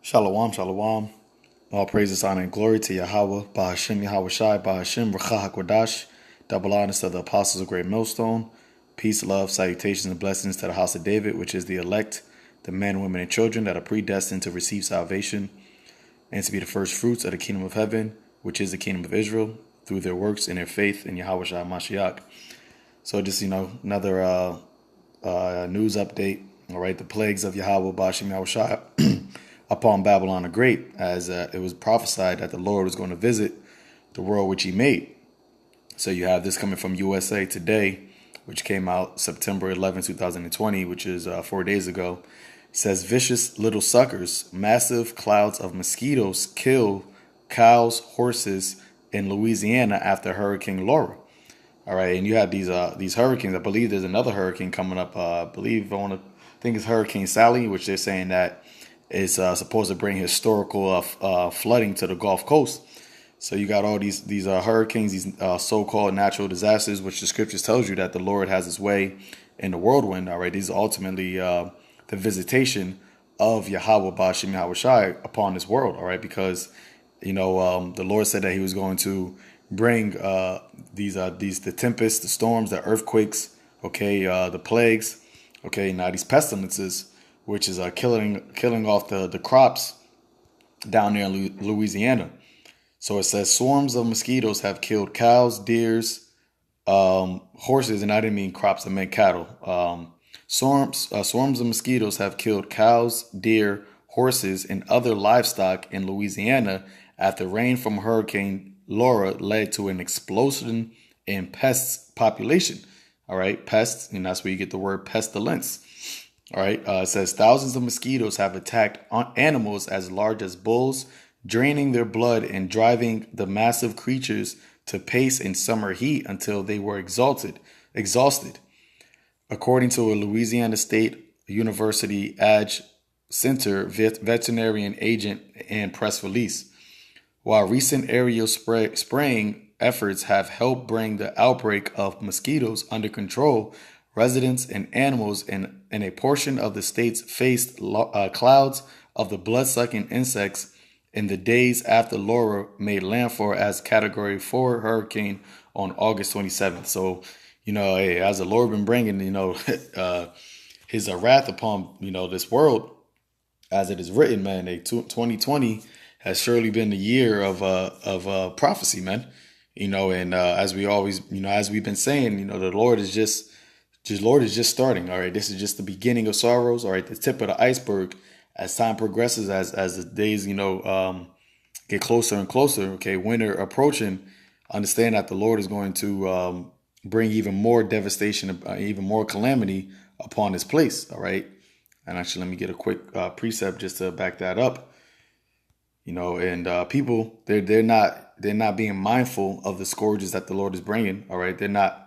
Shalom, shalom. All praises, honor, and glory to Yahweh, Bahashem, Yahweh Shai, Bahashem, Racha HaKodash, double honors to the apostles of Great Millstone. Peace, love, salutations, and blessings to the house of David, which is the elect, the men, women, and children that are predestined to receive salvation and to be the first fruits of the kingdom of heaven, which is the kingdom of Israel, through their works and their faith in Yahweh Shai Mashiach. So just, another news update. All right, the plagues of Yahweh, Bahashem, Yahweh Shai, upon Babylon the Great, as it was prophesied that the Lord was going to visit the world which he made. So you have this coming from USA Today, which came out September 11, 2020, which is 4 days ago. It says, vicious little suckers, massive clouds of mosquitoes kill cows, horses in Louisiana after Hurricane Laura. All right, and you have these hurricanes. I believe there's another hurricane coming up. I think it's Hurricane Sally, which they're saying that is supposed to bring historical flooding to the Gulf Coast. So you got all these hurricanes, these so-called natural disasters, which the scriptures tells you that the Lord has his way in the whirlwind. All right, these are ultimately the visitation of Yahweh Ba'ashem Yahweh Shai upon this world. All right, because the Lord said that he was going to bring the tempests, the storms, the earthquakes, the plagues, now these pestilences, which is killing off the crops down there in Louisiana. So it says swarms of mosquitoes have killed cows, deers, horses, and I didn't mean crops, I meant cattle. Swarms of mosquitoes have killed cows, deer, horses, and other livestock in Louisiana after rain from Hurricane Laura led to an explosion in pests population. All right, pests, and that's where you get the word pestilence. All right, it says thousands of mosquitoes have attacked animals as large as bulls, draining their blood and driving the massive creatures to pace in summer heat until they were exhausted. According to a Louisiana State University Ag Center veterinarian agent and press release. While recent aerial spraying efforts have helped bring the outbreak of mosquitoes under control, residents and animals in a portion of the states faced clouds of the blood-sucking insects in the days after Laura made landfall as Category 4 hurricane on August 27th. So, as the Lord been bringing, his wrath upon, this world, as it is written, man, 2020 has surely been the year of prophecy, man. And as we always, as we've been saying, the Lord is just starting. All right, this is just the beginning of sorrows. All right, the tip of the iceberg. As time progresses, as the days get closer and closer. Okay, winter approaching. Understand that the Lord is going to bring even more devastation, even more calamity upon this place. All right, and actually, let me get a quick precept just to back that up. And people, they're not being mindful of the scourges that the Lord is bringing. All right, they're not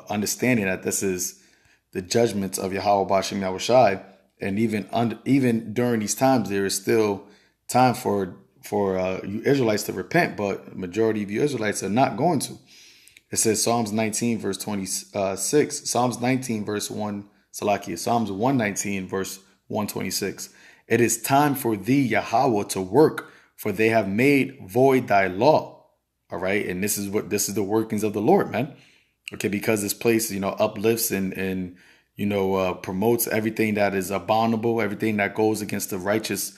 understanding that this is the judgments of Yahweh Ba'ashem Yahweh Shai, and even during these times, there is still time for you Israelites to repent, but majority of you Israelites are not going to. It says Psalms 19 verse 26, Psalms 19 verse 1, Psalms 119 verse 126. It is time for thee, Yahweh, to work, for they have made void thy law. All right, and this is the workings of the Lord, man. Okay, because this place, uplifts and promotes everything that is abominable, everything that goes against the righteous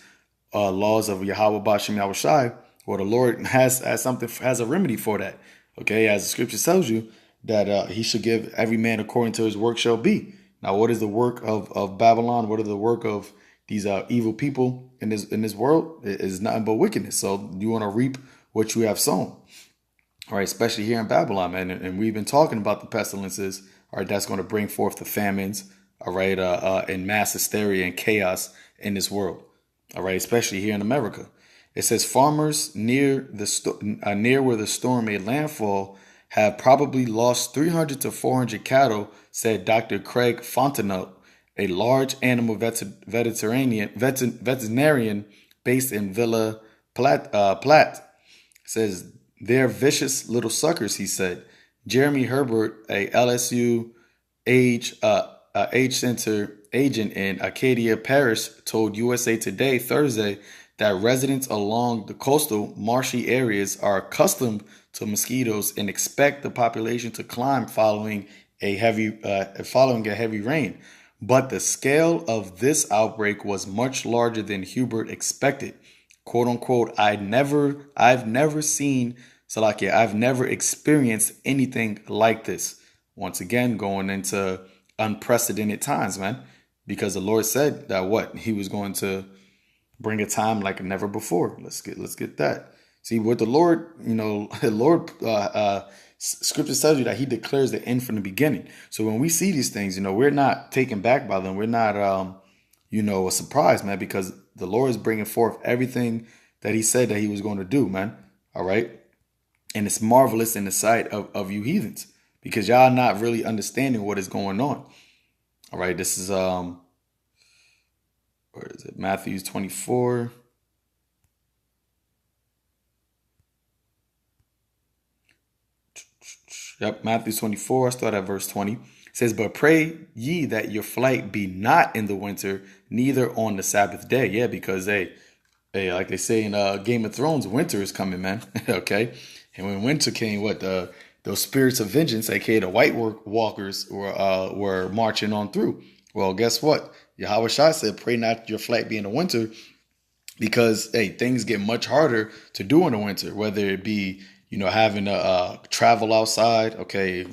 laws of Yahweh Ba'ashem Yahweh Shai. Well, the Lord has a remedy for that. Okay, as the scripture tells you that he should give every man according to his work shall be. Now, what is the work of Babylon? What are the work of these evil people in this world? It is nothing but wickedness. So you want to reap what you have sown. All right, especially here in Babylon, man. And we've been talking about the pestilences. All right, that's going to bring forth the famines. All right, and mass hysteria and chaos in this world. All right, especially here in America. It says farmers near where the storm made landfall have probably lost 300 to 400 cattle, said Dr. Craig Fontenot, a large animal veterinarian based in Villa Platte. Says they're vicious little suckers, he said. Jeremy Herbert, a LSU age center agent in Acadia Parish told USA Today Thursday that residents along the coastal marshy areas are accustomed to mosquitoes and expect the population to climb following a heavy rain. But the scale of this outbreak was much larger than Hubert expected. "Quote unquote, I've never seen Salakia, I've never experienced anything like this." Once again, going into unprecedented times, man. Because the Lord said that what? He was going to bring a time like never before. Let's get that. See what the Lord, the Lord scripture tells you that he declares the end from the beginning. So when we see these things, we're not taken back by them. We're not a surprise, man, because the Lord is bringing forth everything that he said that he was going to do, man. All right. And it's marvelous in the sight of you heathens, because y'all not really understanding what is going on. All right. This is where is it? Matthew 24. Yep, Matthew 24, start at verse 20. It says, "But pray ye that your flight be not in the winter, neither on the Sabbath day." Yeah, because hey, like they say in Game of Thrones, winter is coming, man. Okay, and when winter came, those spirits of vengeance, aka the White Walkers, were marching on through. Well, guess what? Yahweh Shai said, "Pray not your flight be in the winter," because hey, things get much harder to do in the winter, whether it be having to travel outside. Okay,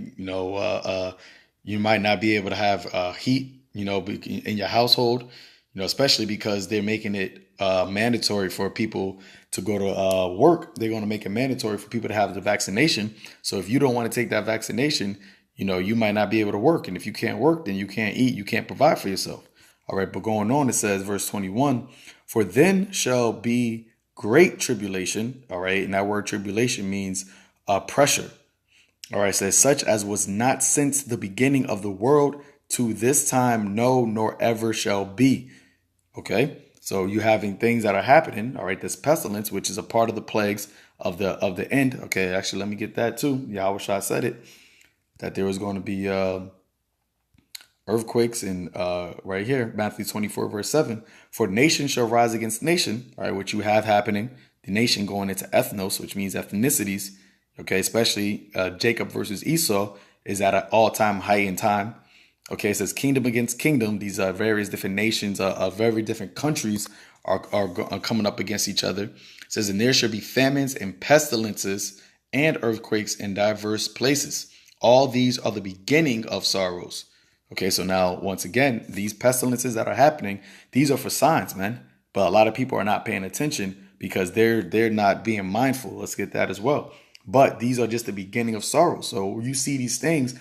you might not be able to have heat, in your household, especially because they're making it mandatory for people to go to work. They're going to make it mandatory for people to have the vaccination. So if you don't want to take that vaccination, you might not be able to work. And if you can't work, then you can't eat. You can't provide for yourself. All right. But going on, it says, verse 21, "For then shall be great tribulation." All right. And that word tribulation means pressure. All right. It says, "Such as was not since the beginning of the world to this time, no, nor ever shall be." Okay. So you having things that are happening. All right. This pestilence, which is a part of the plagues of the end. Okay. Actually, let me get that too. Yahweh Shai said it, that there was going to be earthquakes, and right here, Matthew 24, verse 7, "For nation shall rise against nation," all right, which you have happening, the nation going into ethnos, which means ethnicities, okay, especially Jacob versus Esau is at an all-time high in time. Okay, it says kingdom against kingdom. These various different nations of very different countries are coming up against each other. It says, "And there shall be famines and pestilences and earthquakes in diverse places. All these are the beginning of sorrows." Okay, so now, once again, these pestilences that are happening, these are for signs, man. But a lot of people are not paying attention because they're not being mindful. Let's get that as well. But these are just the beginning of sorrow. So when you see these things,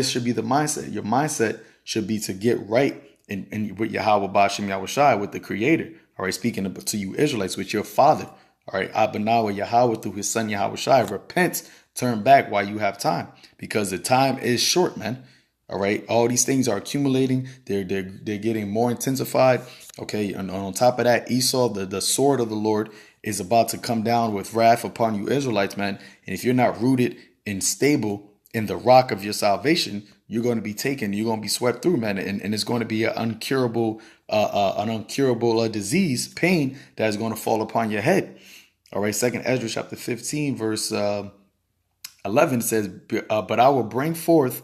should be the mindset? Your mindset should be to get right in with Yahweh Bashim Yahweh Shai, with the Creator. All right, speaking to you Israelites, with your Father. All right, Abanawa Yahweh through His Son Yahweh Shai. Repent, turn back while you have time, because the time is short, man. All right. All these things are accumulating. They're getting more intensified. Okay. And on top of that, Esau, the sword of the Lord, is about to come down with wrath upon you Israelites, man. And if you're not rooted and stable in the rock of your salvation, you're going to be taken. You're going to be swept through, man. And it's going to be an uncurable disease, pain that is going to fall upon your head. All right. 2nd Ezra chapter 15, verse 11 says, But I will bring forth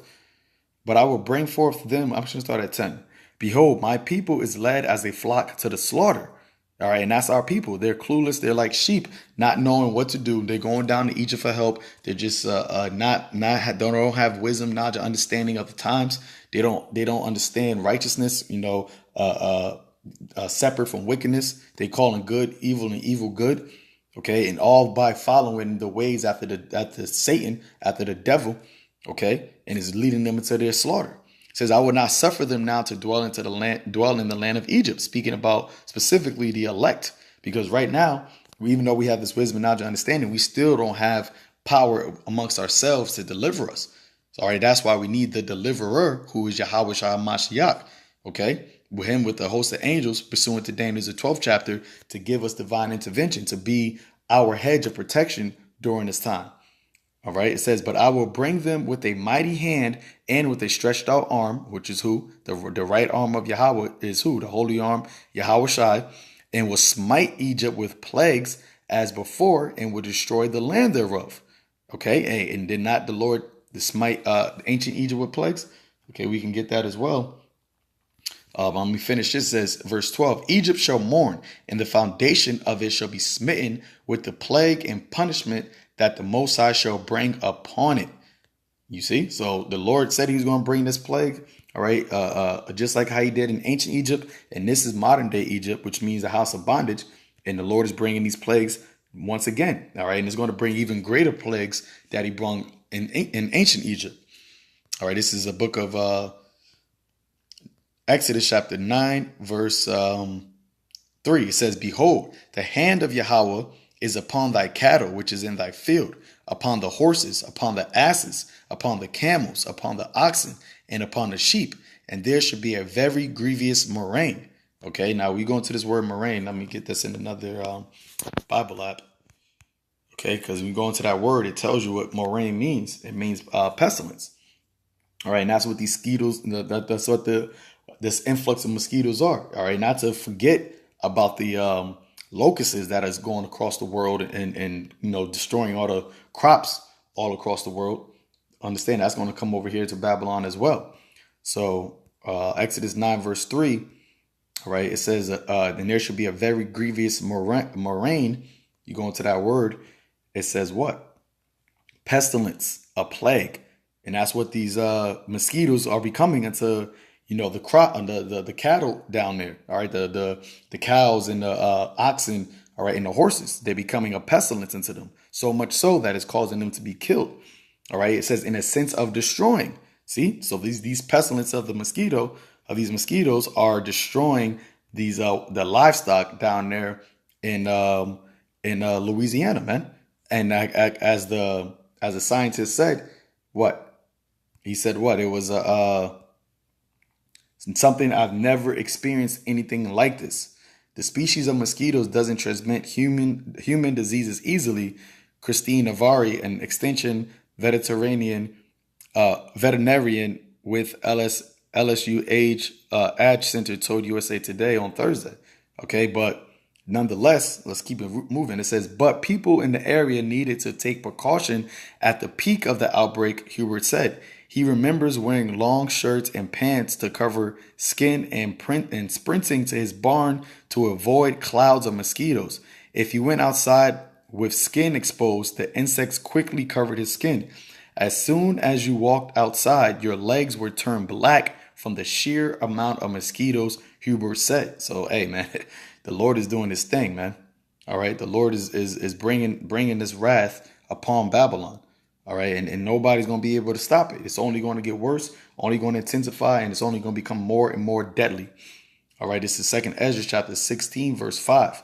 them. I'm just going to start at 10. "Behold, my people is led as a flock to the slaughter." All right. And that's our people. They're clueless. They're like sheep, not knowing what to do. They're going down to Egypt for help. They're just don't have wisdom, knowledge, understanding of the times. They don't understand righteousness, separate from wickedness. They calling good evil and evil good. Okay. And all by following the ways after Satan, after the devil. Okay, and is leading them into their slaughter. It says, "I will not suffer them now to dwell in the land of Egypt," speaking about specifically the elect, because right now, even though we have this wisdom, knowledge, and understanding, we still don't have power amongst ourselves to deliver us. So, all right, that's why we need the deliverer, who is Yahweh Shai Mashiach. Okay, with him, with the host of angels, pursuant to Daniel's 12th chapter, to give us divine intervention, to be our hedge of protection during this time. All right. It says, but I will bring them with a mighty hand and with a stretched out arm, which is who? The right arm of Yahweh is who? The holy arm, Yahweh Shai, and will smite Egypt with plagues as before and will destroy the land thereof. Okay. And did not the Lord smite ancient Egypt with plagues? Okay. We can get that as well. Let me finish. It says, verse 12, Egypt shall mourn, and the foundation of it shall be smitten with the plague and punishment that the Most High shall bring upon it. You see? So the Lord said he was going to bring this plague, all right, just like how he did in ancient Egypt. And this is modern day Egypt, which means the house of bondage. And the Lord is bringing these plagues once again, all right? And it's going to bring even greater plagues that he brought in ancient Egypt. All right, this is a book of Exodus chapter 9, verse 3. It says, behold, the hand of Yahweh is upon thy cattle, which is in thy field, upon the horses, upon the asses, upon the camels, upon the oxen, and upon the sheep. And there should be a very grievous murrain. Okay, now we go into this word murrain. Let me get this in another Bible app. Okay, because when we go into that word, it tells you what murrain means. It means pestilence. All right, and that's what these mosquitoes, that's what this influx of mosquitoes are. All right, not to forget about the locusts that is going across the world and destroying all the crops all across the world. Understand that's going to come over here to Babylon as well. So Exodus 9 verse 3, all right, it says, and there should be a very grievous murrain. You go into that word, it says what? Pestilence, a plague. And that's what these mosquitoes are becoming into, the crop and the cattle down there. All right, the cows and the oxen, all right, and the horses. They're becoming a pestilence into them. So much so that it's causing them to be killed. All right, it says in a sense of destroying. See, so these pestilence of these mosquitoes are destroying these the livestock down there in Louisiana, man. And as the scientist said, what? He said what? It was something I've never experienced anything like this. The species of mosquitoes doesn't transmit human diseases easily. Christine Navari, an extension veterinarian with LSU Age Center, told USA Today on Thursday. Okay, but nonetheless, let's keep it moving. It says, but people in the area needed to take precaution at the peak of the outbreak, Hubert said. He remembers wearing long shirts and pants to cover skin and sprinting to his barn to avoid clouds of mosquitoes. If he went outside with skin exposed, the insects quickly covered his skin. As soon as you walked outside, your legs were turned black from the sheer amount of mosquitoes, Hubert said. So, hey, man, the Lord is doing this thing, man. All right, the Lord is bringing this wrath upon Babylon. All right, and nobody's going to be able to stop it. It's only going to get worse, only going to intensify, and it's only going to become more and more deadly. All right, this is 2nd Ezra chapter 16, verse 5.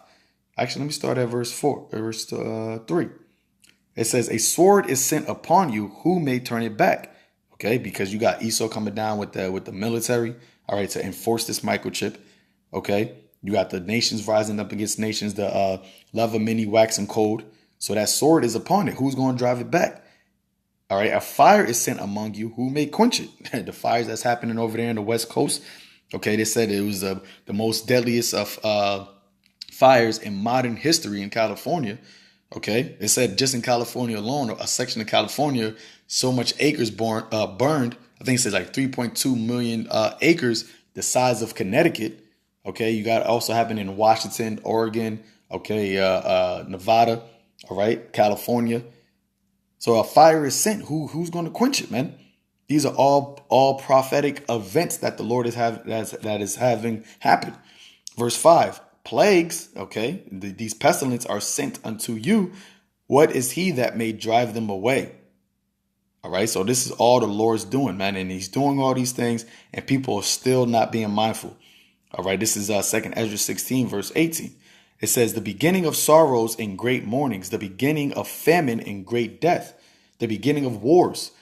Actually, let me start at verse 3. It says, a sword is sent upon you, who may turn it back? Okay, because you got Esau coming down with the military, all right, to enforce this microchip. Okay, you got the nations rising up against nations, the love of many waxing cold. So that sword is upon it. Who's going to drive it back? All right, a fire is sent among you, who may quench it? The fires that's happening over there in the West Coast. Okay, they said it was the most deadliest of fires in modern history in California. Okay, it said just in California alone, a section of California, so much acres burned. I think it says like 3.2 million acres, the size of Connecticut. Okay, you got also happening in Washington, Oregon. Okay, Nevada. All right, California. So a fire is sent. Who's going to quench it, man? These are all prophetic events that the Lord is having happen. Verse 5, plagues, okay, these pestilence are sent unto you. What is he that may drive them away? All right, so this is all the Lord's doing, man, and he's doing all these things, and people are still not being mindful. All right, this is 2nd Ezra 16, verse 18. It says, the beginning of sorrows and great mournings, the beginning of famine and great death, the beginning of wars,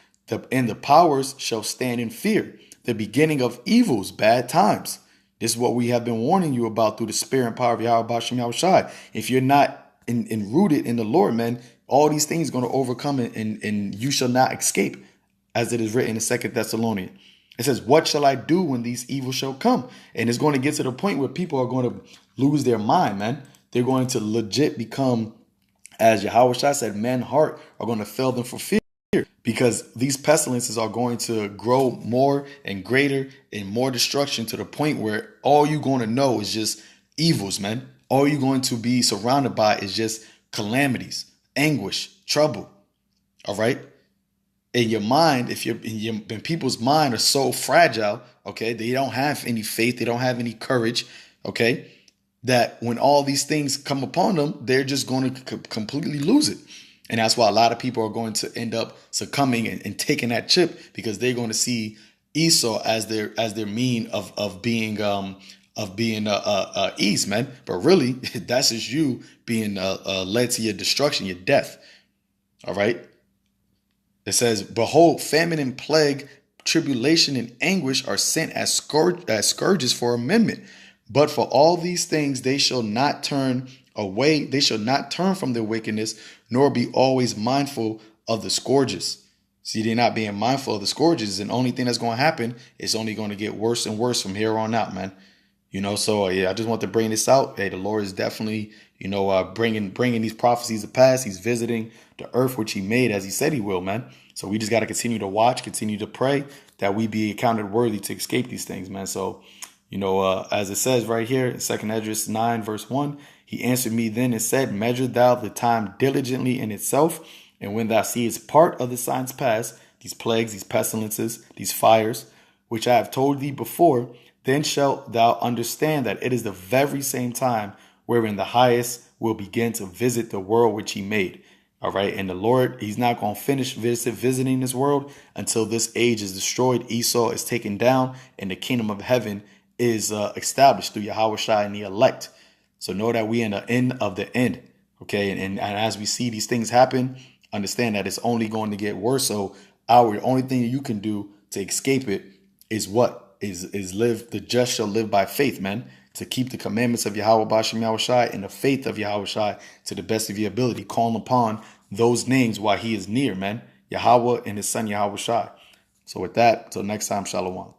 and the powers shall stand in fear, the beginning of evils, bad times. This is what we have been warning you about through the spirit and power of Yahweh Bashem Yahushai. If you're not and rooted in the Lord, man, all these things are going to overcome and you shall not escape, as it is written in 2 Thessalonians. It says, what shall I do when these evils shall come? And it's going to get to the point where people are going to lose their mind, man. They're going to legit become, as Yahweh Shai said, men's heart are going to fail them for fear, because these pestilences are going to grow more and greater and more destruction, to the point where all you're going to know is just evils, man. All you're going to be surrounded by is just calamities, anguish, trouble. All right. In your mind, if you're in people's mind are so fragile, okay, they don't have any faith, they don't have any courage, okay, that when all these things come upon them, they're just going to completely lose it. And that's why a lot of people are going to end up succumbing and taking that chip, because they're going to see Esau as their mean of being east, man. But really, that's just you being led to your destruction, your death. All right. It says, behold, famine and plague, tribulation and anguish are sent as scourges for amendment. But for all these things, they shall not turn away. They shall not turn from their wickedness, nor be always mindful of the scourges. See, they're not being mindful of the scourges. And the only thing that's going to happen, it's only going to get worse and worse from here on out, man. So yeah, I just want to bring this out. Hey, the Lord is definitely, bringing these prophecies to pass. He's visiting the earth, which he made as he said he will, man. So we just got to continue to watch, continue to pray that we be accounted worthy to escape these things, man. So, as it says right here in 2 Esdras 9, verse 1, he answered me then and said, measure thou the time diligently in itself. And when thou seest part of the signs pass, these plagues, these pestilences, these fires, which I have told thee before, then shalt thou understand that it is the very same time wherein the highest will begin to visit the world which he made. All right. And the Lord, he's not going to finish visiting this world until this age is destroyed. Esau is taken down and the kingdom of heaven is established through Yahweh Shai and the elect. So know that we in the end of the end. OK, and as we see these things happen, understand that it's only going to get worse. So the only thing you can do to escape it is what? Is live. The just shall live by faith, man. To keep the commandments of Yahweh Bashem Yahweh Shai and the faith of Yahweh Shai to the best of your ability. Calling upon those names while he is near, man. Yahweh and his son Yahweh Shai. So with that, until next time, Shalom.